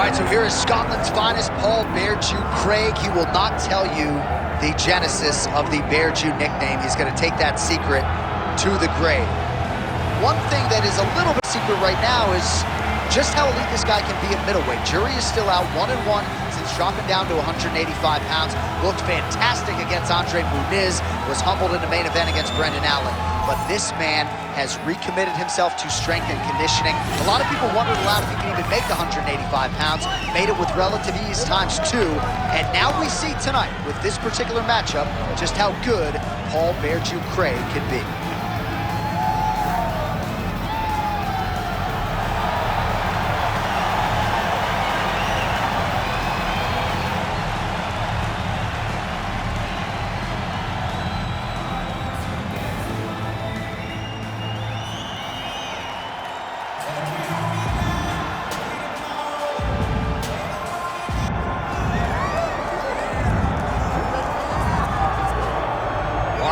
right, so here is Scotland's finest, Paul Bear Jew Craig. He will not tell you the genesis of the Bear Jew nickname. He's going to take that secret to the grave. One thing that is a little bit secret right now is just how elite this guy can be at middleweight. Jury is still out 1-1 since dropping down to 185 pounds. Looked fantastic against Andre Muniz, was humbled in the main event against Brendan Allen. But this man has recommitted himself to strength and conditioning. A lot of people wondered aloud if he could even make 185 pounds. Made it with relative ease ×2. And now we see tonight, with this particular matchup, just how good Paul Bear Jew Craig can be.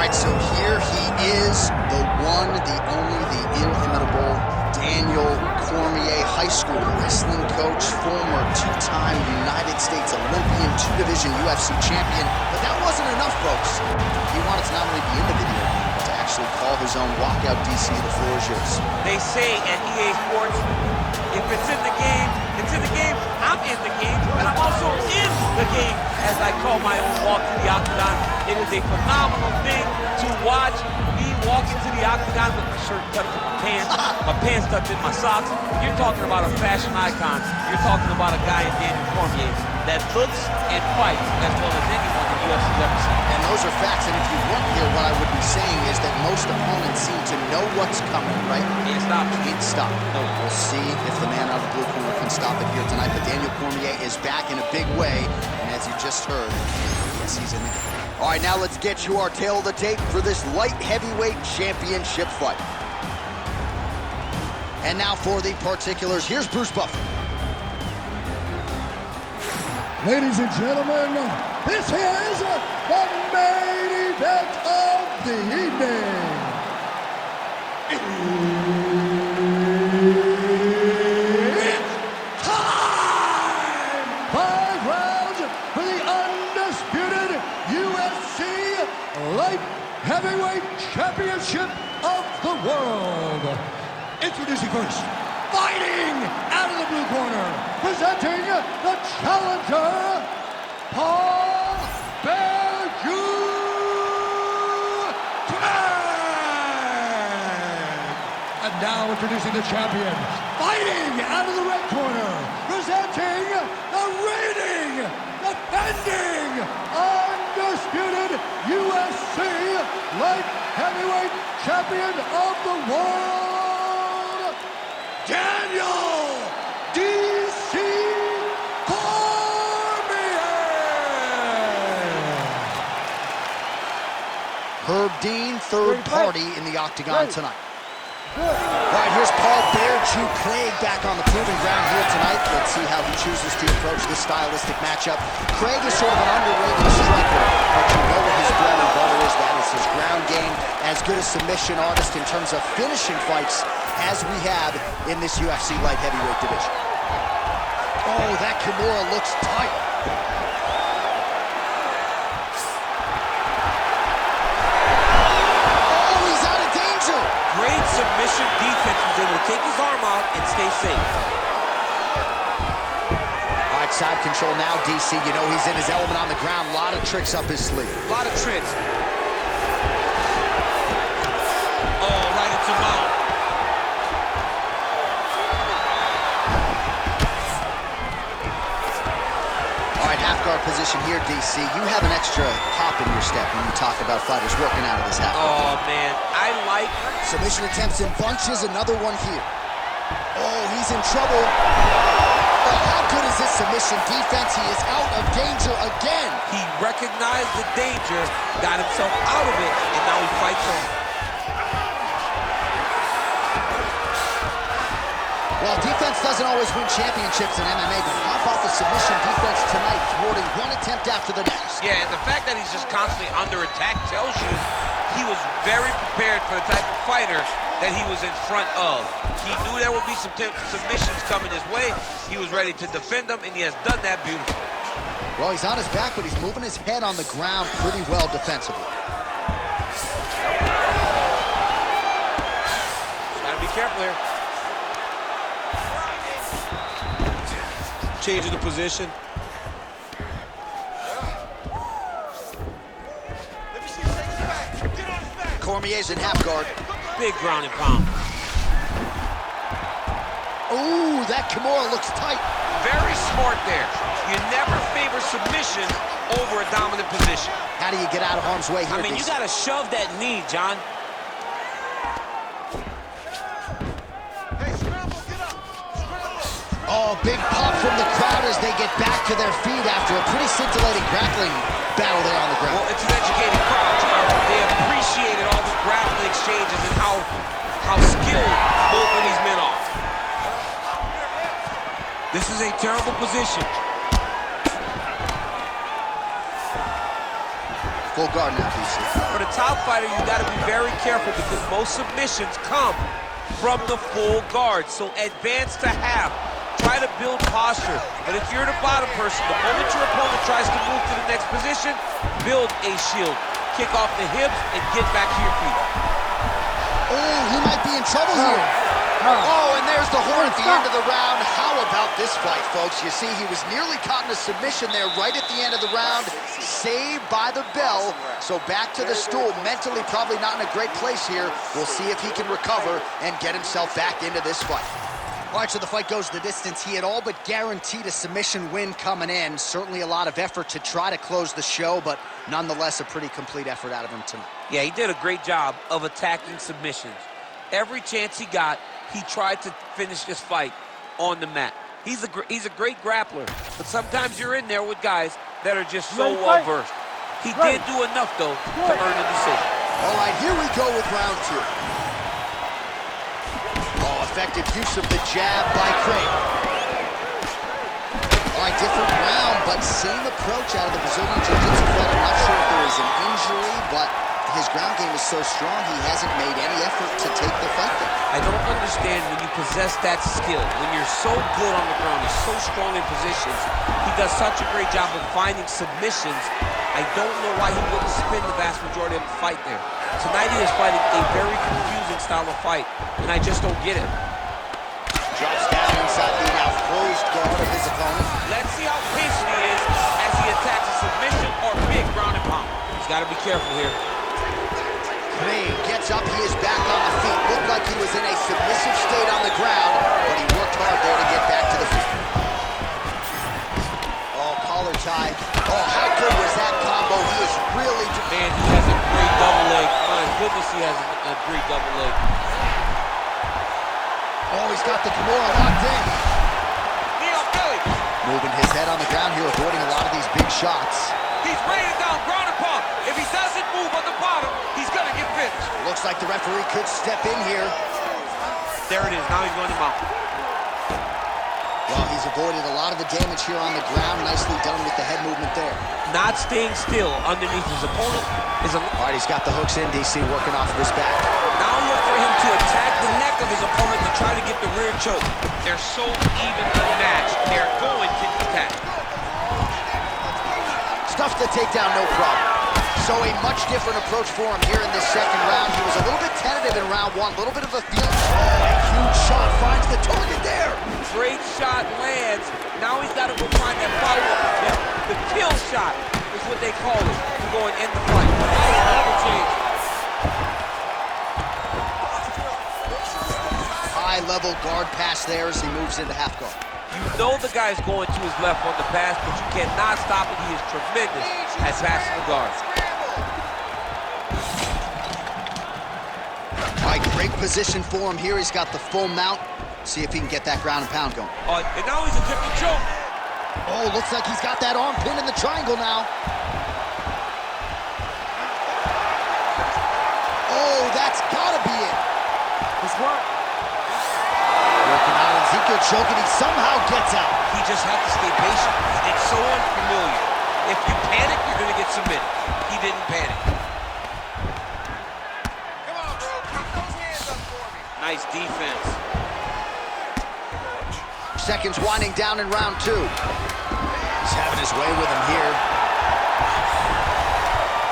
So here he is, the one, the only, the inimitable Daniel Cormier, high school wrestling coach, former two-time United States Olympian, two-division UFC champion. But that wasn't enough, folks. He wanted to not only be in the video, but to actually call his own. Walkout, DC, the floor is yours. They say at EA Sports, if it's in the game, it's in the game. I'm in the game, and I'm also in the game as I call my own walk to the octagon. It is a phenomenal thing to watch me walk into the octagon with my shirt tucked in my pants tucked in my socks. You're talking about a fashion icon. You're talking about a guy in Daniel Cormier that looks and fights as well as anyone the UFC's ever seen. And those are facts, and if you weren't here, what I would be saying is that most opponents seem to know what's coming, right? Can't stop. Can't stop. No. We'll see if the man out of the blue corner can stop it here tonight, but Daniel Cormier is back in a big way, and as you just heard, yes, he's in the game. All right, now let's get you our tail of the tape for this light heavyweight championship fight. And now for the particulars, here's Bruce Buffer. Ladies and gentlemen, this is the main event of the evening. It's time! 5 rounds for the undisputed UFC Light Heavyweight Championship of the world. Introducing first, fighting out of the blue corner, presenting the challenger, Paul Bear Jew Craig. And now introducing the champion, fighting out of the red corner, presenting the reigning, defending, undisputed UFC Light Heavyweight Champion of the world, Daniel DC Cormier. Herb Dean, third party in the octagon tonight. All right, here's Paul Bear Jew Craig back on the proving ground here tonight. Let's see how he chooses to approach this stylistic matchup. Craig is sort of an underrated striker, but you know what his bread and butter is. That is his ground game. As good a submission artist in terms of finishing fights as we have in this UFC light heavyweight division. Oh, that Kimura looks tight. Oh, he's out of danger. Great submission defense. He's able to take his arm out and stay safe. All right, side control now, DC. You know he's in his element on the ground. A lot of tricks up his sleeve. A lot of tricks. Oh, right into mount. Half guard position here, DC. You have an extra hop in your step when you talk about fighters working out of this half. Oh, man. I like... Submission attempts in bunches. Another one here. Oh, he's in trouble. Oh, how good is this submission defense? He is out of danger again. He recognized the danger, got himself out of it, and now he fights on. Well, defense doesn't always win championships in MMA, but how about the submission defense tonight, thwarting one attempt after the next? Yeah, and the fact that he's just constantly under attack tells you he was very prepared for the type of fighter that he was in front of. He knew there would be some submissions coming his way. He was ready to defend them, and he has done that beautifully. Well, he's on his back, but he's moving his head on the ground pretty well defensively. Gotta be careful here. Changing the position. Cormier's in half guard. Big ground and pound. Ooh, that Kimura looks tight. Very smart there. You never favor submission over a dominant position. How do you get out of harm's way here? I mean, you gotta shove that knee, John. Oh, big pop from the crowd as they get back to their feet after a pretty scintillating grappling battle there on the ground. Well, it's an educated crowd, John. They appreciated all the grappling exchanges and how skilled both of these men are. This is a terrible position. Full guard now, DC. For the top fighter, you got to be very careful because most submissions come from the full guard. So advance to half. Try to build posture. But if you're the bottom person, the moment your opponent tries to move to the next position, build a shield. Kick off the hips and get back to your feet. Oh, he might be in trouble here. Oh, and there's the horn at the end of the round. How about this fight, folks? You see, he was nearly caught in a submission there right at the end of the round. Saved by the bell. So back to the stool. Mentally probably not in a great place here. We'll see if he can recover and get himself back into this fight. All right, so the fight goes the distance. He had all but guaranteed a submission win coming in. Certainly a lot of effort to try to close the show, but nonetheless a pretty complete effort out of him tonight. Yeah, he did a great job of attacking submissions. Every chance he got, he tried to finish this fight on the mat. He's a great grappler, but sometimes you're in there with guys that are just so well-versed. He did do enough, though, to earn the decision. All right, here we go with round two. Oh, effective use of the jab by Craig. All right, different round, but same approach out of the Brazilian Jiu-Jitsu fight. I'm not sure if there is an injury, but his ground game is so strong, he hasn't made any effort to take the fight there. I don't understand when you possess that skill, when you're so good on the ground, you're so strong in positions. He does such a great job of finding submissions. I don't know why he wouldn't spin the vast majority of the fight there. Tonight he is fighting a very confusing style of fight, and I just don't get it. Drops down inside the now closed guard of his opponent. Let's see how patient he is as he attacks a submission or big ground and pound. He's got to be careful here. Craig gets up, he is back on the feet. Looked like he was in a submissive state on the ground, but he worked hard there to get back to the feet. Oh, collar tie. Oh, how good was that combo? He is really... Man, he has a great double leg. My goodness, he has a great double leg. Oh, he's got the Kimura locked in. Knee on belly. Moving his head on the ground here, avoiding a lot of these big shots. He's raining down ground and pound. If he doesn't move on the bottom, he's going to get finished. Looks like the referee could step in here. There it is. Now he's going to mount. Well, he's avoided a lot of the damage here on the ground. Nicely done with the head movement there. Not staying still underneath his opponent is a... All right, he's got the hooks in, DC, working off of his back. Now look for him to attack the neck of his opponent to try to get the rear choke. They're so evenly matched. They're going to attack. Stuffs the takedown, no problem. So a much different approach for him here in this second round. He was a little bit tentative in round one, a little bit of a feeling. Oh, a huge shot finds the target there. Great shot lands. Now he's got to go find that follow-up. The kill shot is what they call it to go and end the fight. Another change. High-level guard pass there as he moves into half guard. You know the guy's going to his left on the pass, but you cannot stop it. He is tremendous at passing the guard. All right, great position for him here. He's got the full mount. See if he can get that ground and pound going. And now he's attempting to choke. Oh, looks like he's got that arm pin in the triangle now. Oh, that's gotta be it. It's what? Working out Ezekiel choking, he somehow gets out. He just has to stay patient. It's so unfamiliar. If you panic, you're gonna get submitted. He didn't panic. Come on, bro. Put those hands up for me. Nice defense. Seconds winding down in round 2. He's having his way with him here.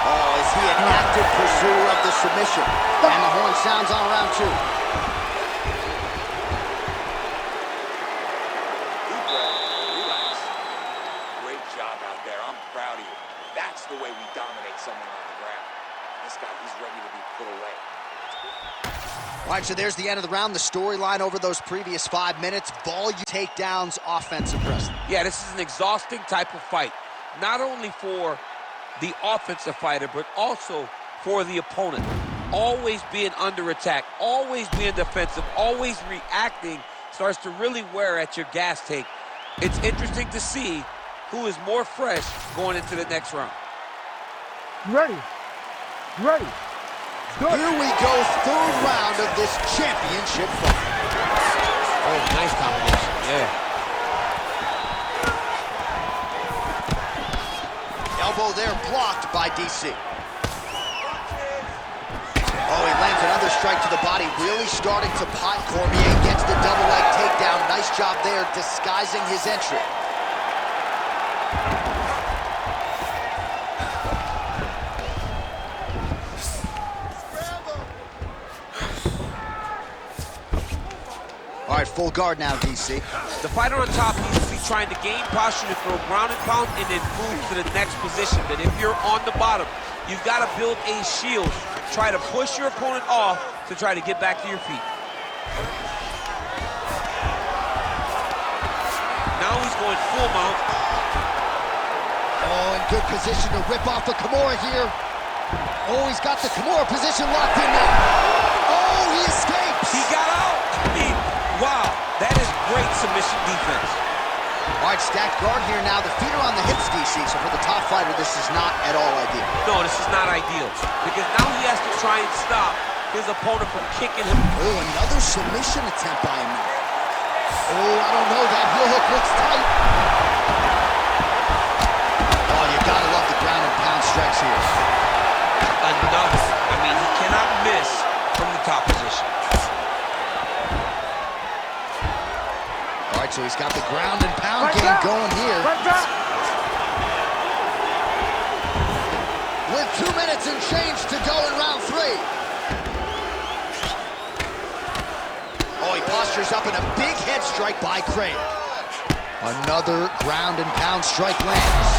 Oh, is he an active pursuer of the submission? And the horn sounds on round 2. Relax. Great job out there. I'm proud of you. That's the way we dominate someone on the ground. This guy, he's ready to be put away. All right, so there's the end of the round. The storyline over those previous 5 minutes. Volume takedowns, offensive wrestling. Yeah, this is an exhausting type of fight. Not only for the offensive fighter, but also for the opponent. Always being under attack, always being defensive, always reacting starts to really wear at your gas tank. It's interesting to see who is more fresh going into the next round. Ready. Ready. Good. Here we go, 3rd round of this championship fight. Oh, nice combination, yeah. Elbow there blocked by DC. Oh, he lands another strike to the body, really starting to pot. Cormier gets the double leg takedown. Nice job there, disguising his entry. All right, full guard now, DC. The fighter on top needs to be trying to gain posture to throw ground and pound and then move to the next position. But if you're on the bottom, you've got to build a shield. Try to push your opponent off to try to get back to your feet. Now he's going full mount. Oh, in good position to rip off the Kimura here. Oh, he's got the Kimura position locked in now. Oh, he escapes. He got out. I mean, wow, that is great submission defense. All right, stacked guard here now. The feet are on the hips, DC, so for the top fighter, this is not at all ideal. No, this is not ideal, because now he has to try and stop his opponent from kicking him. Oh, another submission attempt by him now. Oh, I don't know, that heel hook looks tight. Oh, you gotta love the ground and pound strikes here. Another. I mean, he cannot miss from the top position. All right, so he's got the ground and pound game going here. With 2 minutes and change to go in round 3. Oh, he postures up in a big head strike by Craig. Another ground and pound strike lands.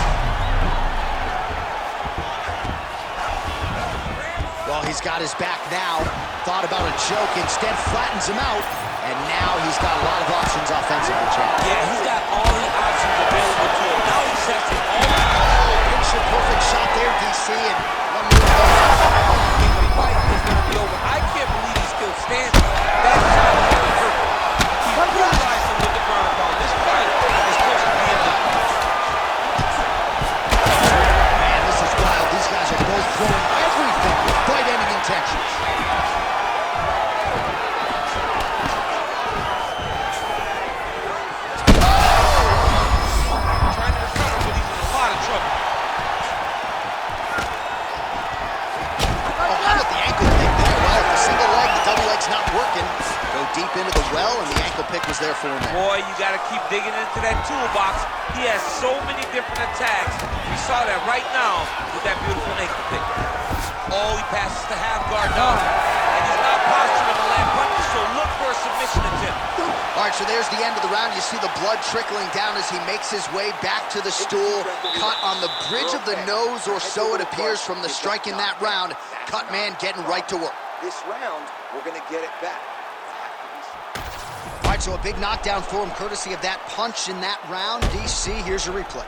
Well, he's got his back now. Thought about a choke, instead flattens him out. And now he's got a lot of options offensively, champ. Yeah, he's got all the options available to him. Now he's testing all the Picture perfect shot there, DC, and one more goal. fight is going to be over. I can't believe he's still standing. That shot is perfect. He brutalized him with the ground and pound. This fight is supposed to be ended. Man, this is wild. These guys are both throwing everything with fight-ending intentions. Not working. Go deep into the well, and the ankle pick was there for him. Boy, you got to keep digging into that toolbox. He has so many different attacks. We saw that right now with that beautiful ankle pick. Oh, he passes the half guard now. And he's not posturing to land punches, so look for a submission attempt. All right, so there's the end of the round. You see the blood trickling down as he makes his way back to the stool. Cut on the bridge of the nose, or so it appears from the strike in that round. Cut man getting right to work. This round, we're going to get it back. All right, so a big knockdown for him, courtesy of that punch in that round. DC, here's a replay.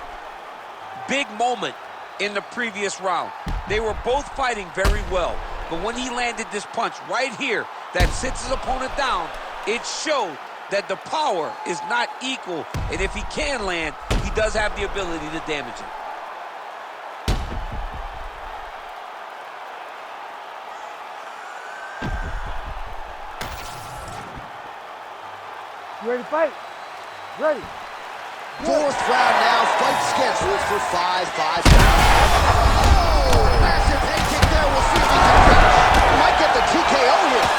Big moment in the previous round. They were both fighting very well, but when he landed this punch right here that sits his opponent down, it showed that the power is not equal, and if he can land, he does have the ability to damage him. You ready to fight? Ready. Fourth round now, fight scheduled for 5-5. Oh, massive head kick there. We'll see if he can finish. He might get the TKO here.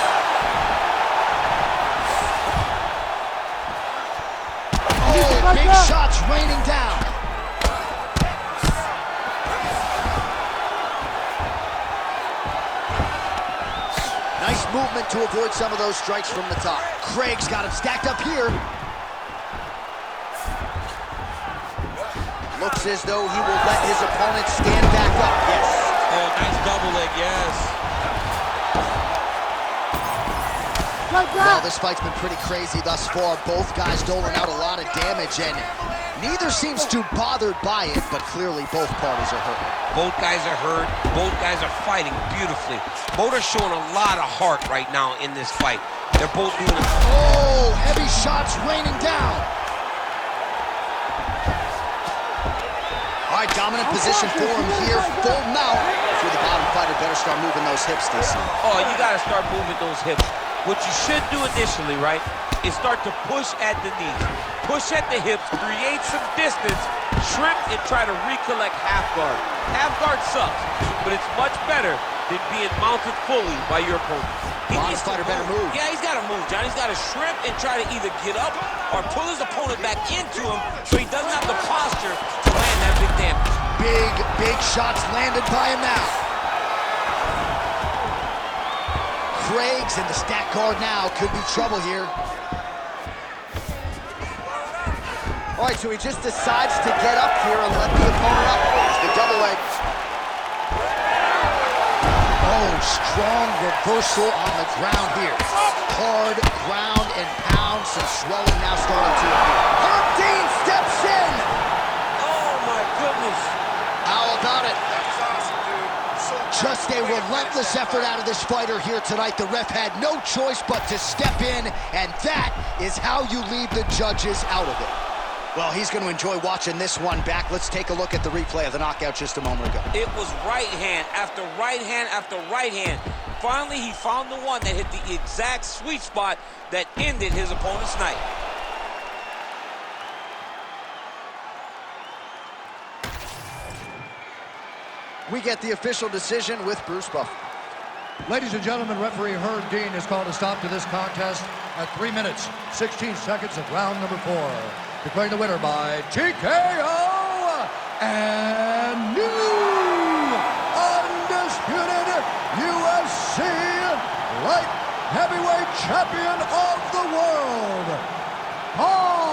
Big shots raining down. Nice movement to avoid some of those strikes from the top. Craig's got him stacked up here. Looks as though he will let his opponent stand back up. Yes. Oh, nice double leg, yes. Well, this fight's been pretty crazy thus far. Both guys doling out a lot of damage, and neither seems too bothered by it, but clearly both parties are hurt. Both guys are hurt. Both guys are fighting beautifully. Both are showing a lot of heart right now in this fight. They're both doing it. Oh, heavy shots raining down. All right, dominant position for him here. Full mount. If you're the bottom fighter, better start moving those hips, DC. Oh, you got to start moving those hips. What you should do initially, right, is start to push at the knees. Push at the hips, create some distance, shrimp, and try to recollect half guard. Half guard sucks, but it's much better than being mounted fully by your opponent. Bottom fighter better move. Yeah, he's got to move, John. He's got to shrimp and try to either get up or pull his opponent back into him so he doesn't have the posture to land that big damage. Big shots landed by him now. Craig's in the stack guard now. Could be trouble here. All right, so he just decides to get up here and let the opponent up. There's the double leg. Oh, strong reversal on the ground here. Hard ground and pound. Some swelling now starting to appear. Herb Dean steps in. Oh, my goodness. How about it? That's awesome, dude. Just a relentless effort out of this fighter here tonight. The ref had no choice but to step in, and that is how you leave the judges out of it. Well, he's going to enjoy watching this one back. Let's take a look at the replay of the knockout just a moment ago. It was right hand after right hand after right hand. Finally, he found the one that hit the exact sweet spot that ended his opponent's night. We get the official decision with Bruce Buffer. Ladies and gentlemen, referee Herb Dean has called a stop to this contest at 3 minutes, 16 seconds of round number 4. Declaring the winner by TKO and new undisputed UFC light heavyweight champion of the world, Paul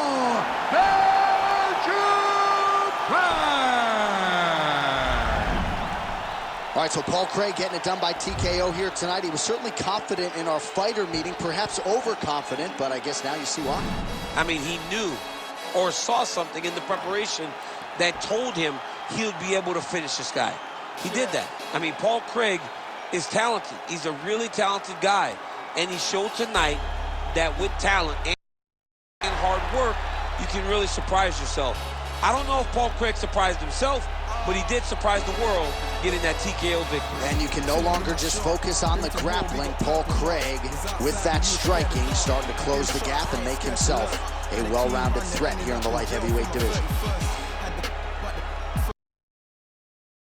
All right, so Paul Craig getting it done by TKO here tonight. He was certainly confident in our fighter meeting, perhaps overconfident, but I guess now you see why. I mean, he knew or saw something in the preparation that told him he would be able to finish this guy. He did that. I mean, Paul Craig is talented. He's a really talented guy. And he showed tonight that with talent and hard work, you can really surprise yourself. I don't know if Paul Craig surprised himself, but he did surprise the world getting that TKO victory. And you can no longer just focus on the grappling. Paul Craig, with that striking, starting to close the gap and make himself a well-rounded threat here in the light heavyweight division.